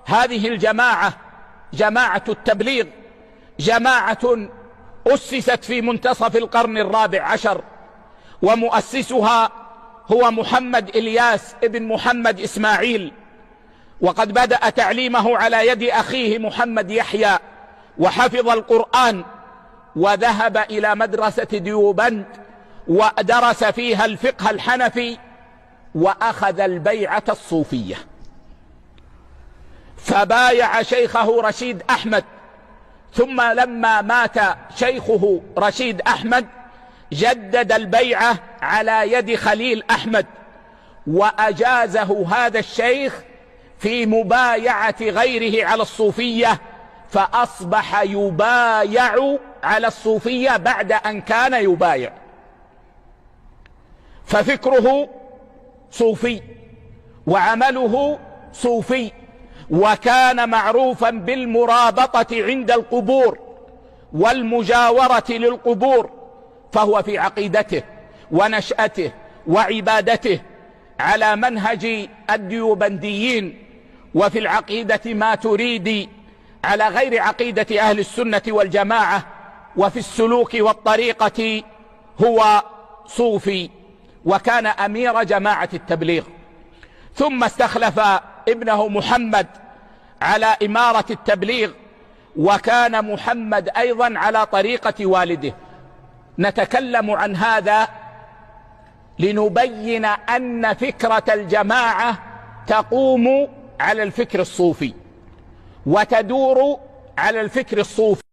هذه الجماعة جماعة التبليغ جماعة أسست في منتصف القرن الرابع عشر، ومؤسسها هو محمد إلياس ابن محمد إسماعيل، وقد بدأ تعليمه على يد أخيه محمد يحيى، وحفظ القرآن وذهب إلى مدرسة ديوبند ودرس فيها الفقه الحنفي، وأخذ البيعة الصوفية، فبايع شيخه رشيد أحمد. ثم لما مات شيخه رشيد أحمد جدد البيعة على يد خليل أحمد، وأجازه هذا الشيخ في مبايعة غيره على الصوفية، فأصبح يبايع على الصوفية بعد أن كان يبايع. ففكره صوفي وعمله صوفي، وكان معروفا بالمرابطة عند القبور والمجاورة للقبور، فهو في عقيدته ونشأته وعبادته على منهج الديوبنديين، وفي العقيدة ما تريدي على غير عقيدة أهل السنة والجماعة، وفي السلوك والطريقة هو صوفي، وكان أمير جماعة التبليغ. ثم استخلف ابنه محمد على إمارة التبليغ، وكان محمد أيضا على طريقة والده. نتكلم عن هذا لنبين أن فكرة الجماعة تقوم على الفكر الصوفي وتدور على الفكر الصوفي.